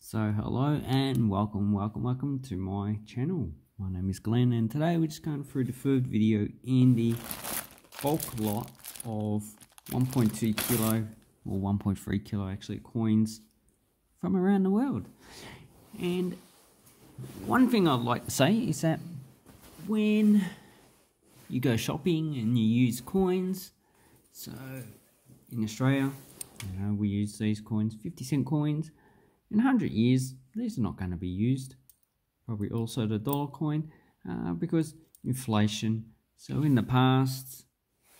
So hello and welcome to my channel. My name is Glenn and today we're just going through the third video in the bulk lot of 1.2 kilo or 1.3 kilo actually coins from around the world. And one thing I'd like to say is that when you go shopping and you use coins, so in Australia, we use these coins, 50-cent coins. In 100 years, these are not going to be used. Probably also the dollar coin because inflation. So in the past,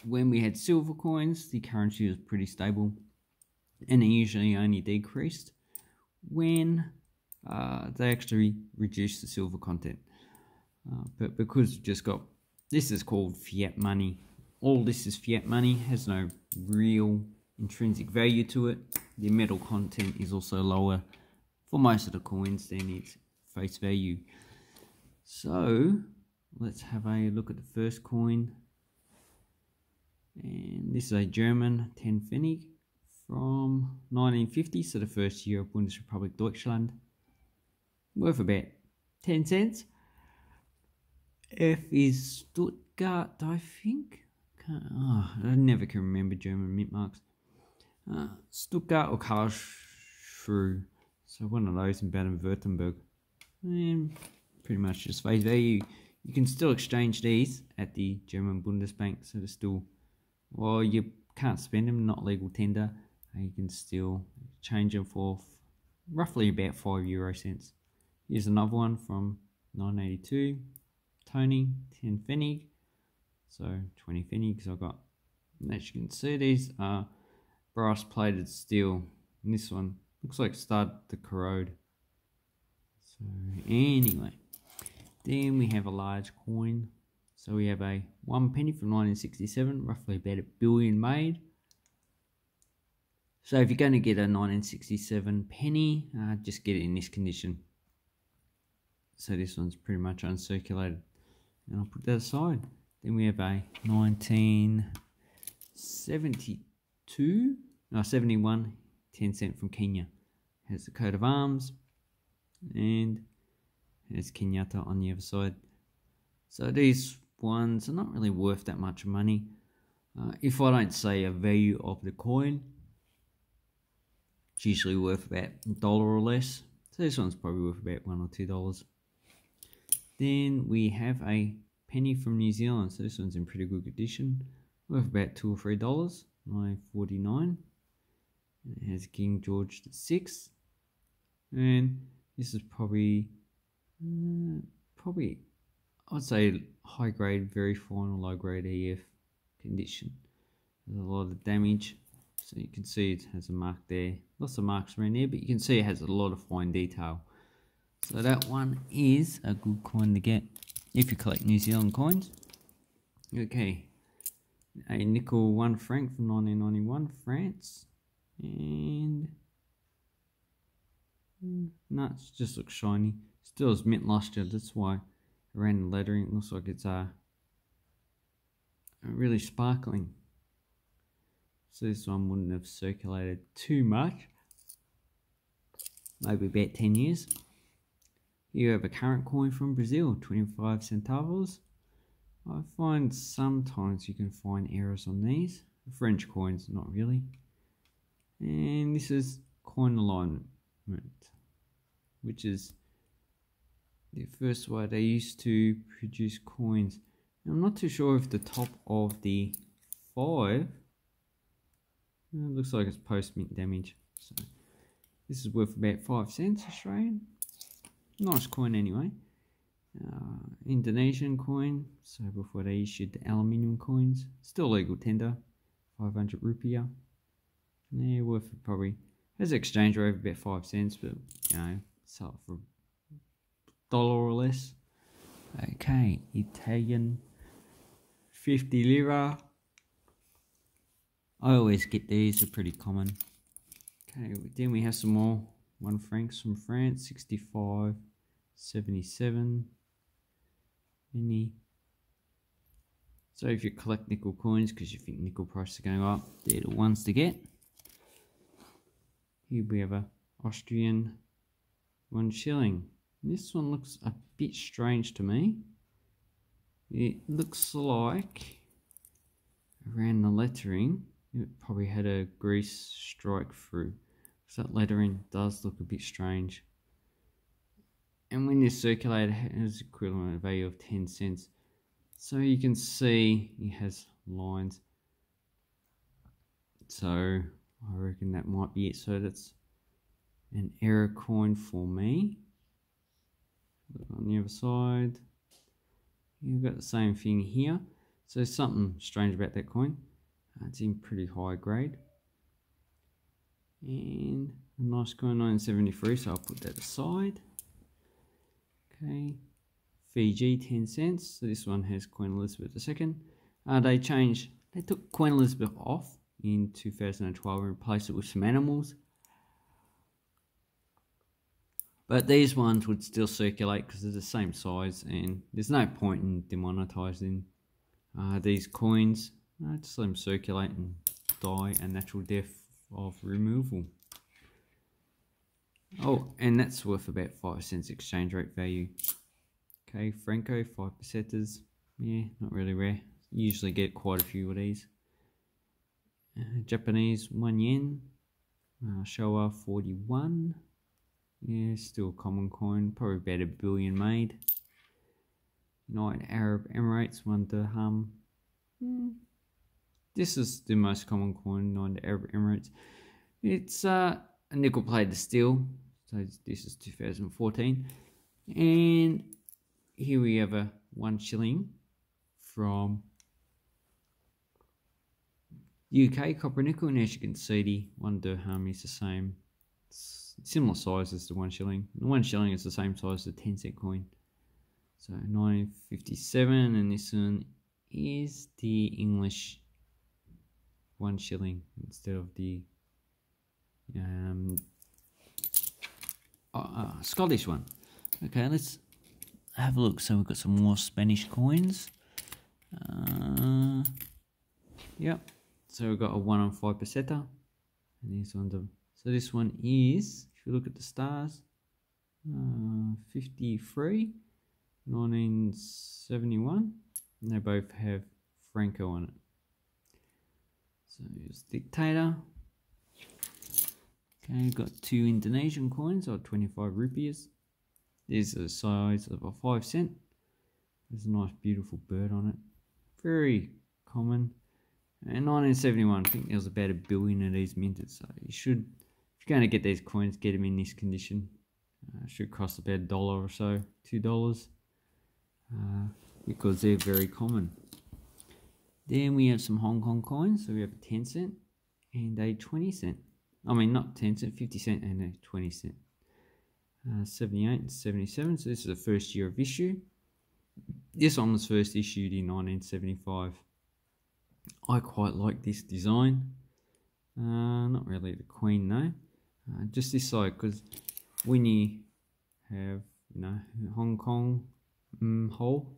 when we had silver coins, the currency was pretty stable and it usually only decreased when they actually reduced the silver content. But because we've just got, this is called fiat money. All this is fiat money, has no real intrinsic value to it. The metal content is also lower for most of the coins than its face value. So let's have a look at the first coin. And this is a German 10 Pfennig from 1950, so the first year of Bundesrepublik Deutschland. Worth about 10 cents. F is Stuttgart, I think. I never can remember German mint marks. Stuttgart or Karlsruhe, so one of those in Baden-Württemberg, and pretty much just face value. You can still exchange these at the German Bundesbank, so they're still, well, you can't spend them, not legal tender. You can still change them for roughly about 5 euro cents. Here's another one from 1982, Tony 10 Pfennig, so 20 Pfennigs I got. And as you can see, these are brass plated steel, and this one looks like it started to corrode. So anyway, then we have a large coin. So we have a 1 penny from 1967, roughly about 1 billion made. So if you're going to get a 1967 penny, just get it in this condition. So this one's pretty much uncirculated, and I'll put that aside. Then we have a 71 10 cent from Kenya. Has the coat of arms and has Kenyatta on the other side. So these ones are not really worth that much money. If I don't say a value of the coin, it's usually worth about $1 or less. So this one's probably worth about $1 or $2. Then we have a penny from New Zealand. So this one's in pretty good condition, worth about $2 or $3. 1949. It has King George VI, and this is probably I'd say high grade, very fine or low grade EF condition. There's a lot of damage, so you can see it has a mark there, lots of marks around there, but you can see it has a lot of fine detail. So that one is a good coin to get if you collect New Zealand coins. Okay, a nickel 1 franc from 1991, France, and no, it just looks shiny. Still has mint luster, that's why around the lettering it looks like it's really sparkling. So this one wouldn't have circulated too much, maybe about 10 years. Here you have a current coin from Brazil, 25 centavos. I find sometimes you can find errors on these. French coins, not really. And this is coin alignment, which is the first way they used to produce coins. I'm not too sure if the top of the 5, it looks like it's post-mint damage. So this is worth about 5 cents Australian. Nice coin anyway. Indonesian coin, so before they issued the aluminium coins, still legal tender, 500 rupiah. Yeah, worth it probably, has an exchange rate of about 5 cents, but sell it for $1 or less. Okay, Italian 50 lira. I always get these, they're pretty common. Okay, then we have some more 1 francs from France, 65, 77. So if you collect nickel coins because you think nickel prices are going up, they're the ones to get. Here we have a Austrian 1 shilling. This one looks a bit strange to me. It looks like around the lettering, it probably had a grease strike through. So that lettering does look a bit strange. And when this circulated, it has equivalent value of 10 cents. So you can see it has lines. So I reckon that might be it. So that's an error coin for me. Look on the other side, you've got the same thing here. So there's something strange about that coin. It's in pretty high grade. And a nice coin, 1973, so I'll put that aside. Okay, Fiji, 10 cents. So this one has Queen Elizabeth II. They took Queen Elizabeth off in 2012 and replaced it with some animals. But these ones would still circulate because they're the same size, and there's no point in demonetizing these coins. Just let them circulate and die a natural death of removal. Oh, and that's worth about 5 cents exchange rate value. Okay, Franco, 5 pesetas. Yeah, not really rare. Usually get quite a few of these. Japanese, 1 yen. Showa, 41. Yeah, still a common coin. Probably about 1 billion made. United Arab Emirates, 1 dirham. This is the most common coin, United Arab Emirates. It's a nickel plated steel. So this is 2014. And here we have a 1 shilling from UK, copper nickel. And as you can see, the 1 dirham is the same. It's similar size as the 1 shilling. The 1 shilling is the same size as the 10-cent coin. So 1957, and this one is the English 1 shilling instead of the Scottish one. Okay, let's have a look. So we've got some more Spanish coins. Yep. So we've got a 1 and 5 peseta, and these ones are. So this one is, if you look at the stars, 53, 1971, and they both have Franco on it. So here's Dictator. Okay, got 2 Indonesian coins, or 25 rupiahs. These are the size of a 5 cent. There's a nice beautiful bird on it. Very common. And 1971, I think there was about 1 billion of these minted. So you should, if you're going to get these coins, get them in this condition. Should cost about $1 or so, $2, because they're very common. Then we have some Hong Kong coins. So we have a 10 cent and a 20 cent. I mean, not 10 cent, 50 cent and a 20 cent. 78 and 77. So this is the first year of issue. This one was first issued in 1975. I quite like this design. Not really the Queen though. Just this side, because when you have, Hong Kong whole,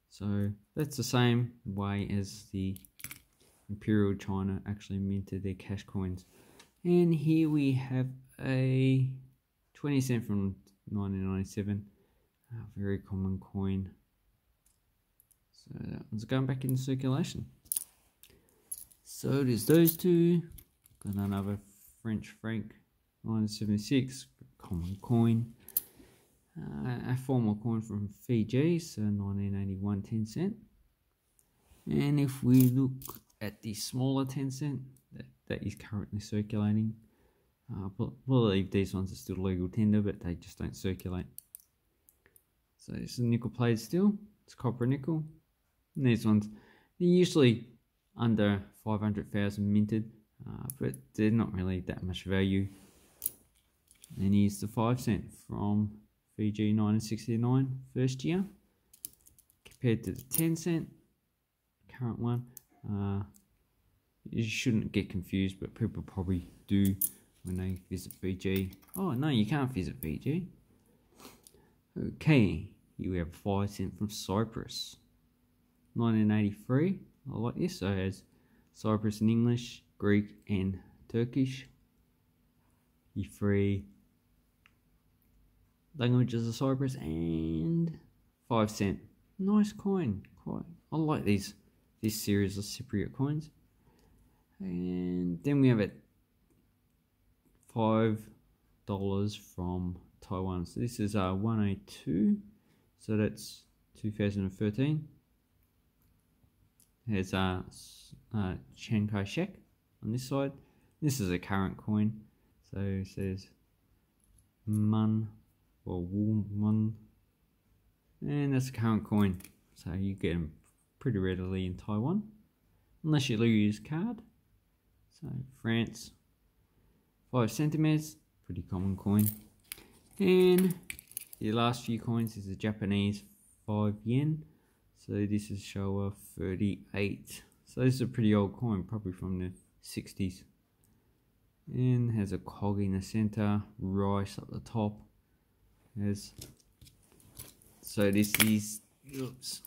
so that's the same way as the Imperial China actually minted their cash coins. And here we have a 20 cent from 1997, a very common coin. So that one's going back into circulation. So there's those two. Got another French franc, 1976, common coin. A formal coin from Fiji, so 1981, 10 cent. And if we look at the smaller 10 cent, that is currently circulating. I believe these ones are still legal tender, but they just don't circulate. So this is nickel plated steel. It's copper nickel. And these ones, they're usually under 500,000 minted, but they're not really that much value. And here's the 5 cent from Fiji, 1969, first year, compared to the 10 cent current one. You shouldn't get confused, but people probably do when they visit Fiji. Oh no, you can't visit Fiji. Okay, here we have 5 cent from Cyprus, 1983. I like this. So it has Cyprus in English, Greek and Turkish. Your free Languages of Cyprus, and 5 cent. Nice coin. Quite. I like this series of Cypriot coins. And then we have it $5 from Taiwan. So this is 102. So that's 2013. There's Chiang Kai-shek on this side. This is a current coin. So it says Mun or Wu Mun. And that's a current coin. So you get them pretty readily in Taiwan. Unless you use card. So France, 5 centimeters, pretty common coin. And the last few coins is the Japanese 5 yen. So this is Showa 38. So this is a pretty old coin, probably from the 60s. And has a cog in the center, rice at the top. So this is, oops.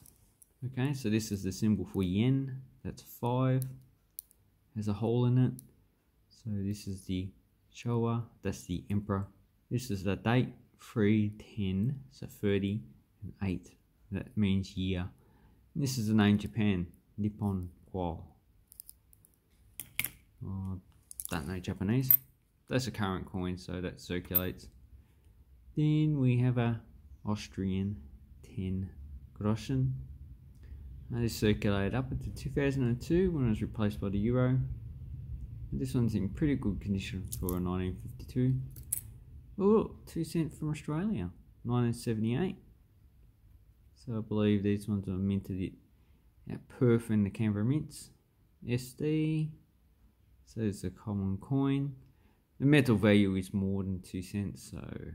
Okay, so this is the symbol for yen. That's 5. Has a hole in it. So this is the Showa, that's the emperor. This is the date, 3/10, so 30 and 8. That means year. And this is the name Japan, Nippon Kwa. Don't know Japanese. That's a current coin, so that circulates. Then we have a Austrian 10 groschen. This circulated up until 2002 when it was replaced by the euro. This one's in pretty good condition for a 1952. Oh, 2 cent from Australia, 1978. So I believe these ones are minted at Perth and the Canberra Mints. SD. So it's a common coin. The metal value is more than 2 cents, so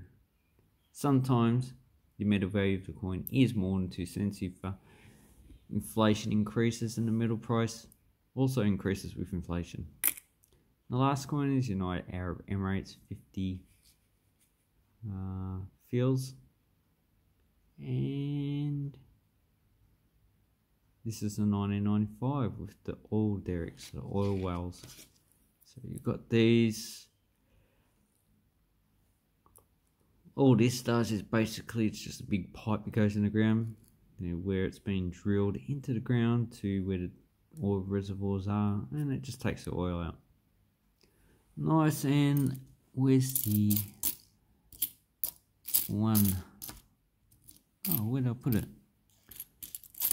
sometimes the metal value of the coin is more than 2 cents if inflation increases and the metal price also increases with inflation. The last coin is United Arab Emirates 50 fils, and this is the 1995 with the oil derricks, the oil wells. So you've got these. All this does is basically it's just a big pipe that goes in the ground, where it's been drilled into the ground to where the oil reservoirs are, and it just takes the oil out. Nice. And where's the one? Oh, where did I put it?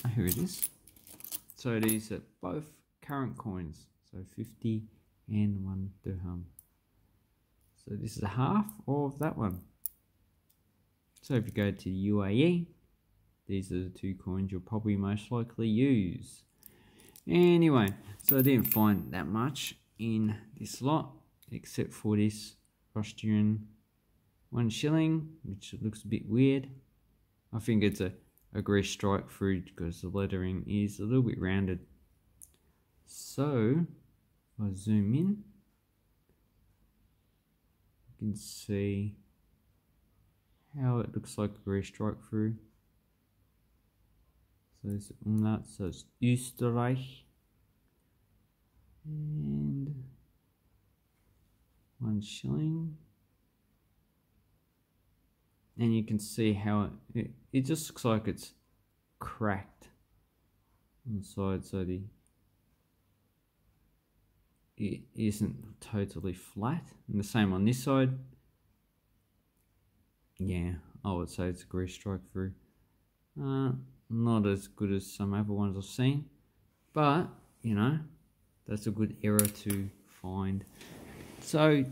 Oh, here it is. So these are both current coins, so 50 and 1 dirham. So this is a half of that one. So if you go to the UAE, these are the 2 coins you'll probably most likely use. Anyway, so I didn't find that much in this lot, except for this Austrian 1 shilling, which looks a bit weird. I think it's a grease strike through because the lettering is a little bit rounded. So, if I zoom in, you can see how it looks like a grease strike through. So it's Umlaut, so it's Österreich. And 1 shilling. And you can see how it just looks like it's cracked on the side, so it isn't totally flat. And the same on this side. Yeah, I would say it's a grease strike through. Not as good as some other ones I've seen, but you know, that's a good error to find. So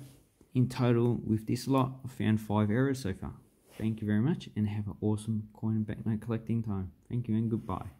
in total with this lot, I found 5 errors so far. Thank you very much and have an awesome coin and banknote collecting time. Thank you and goodbye.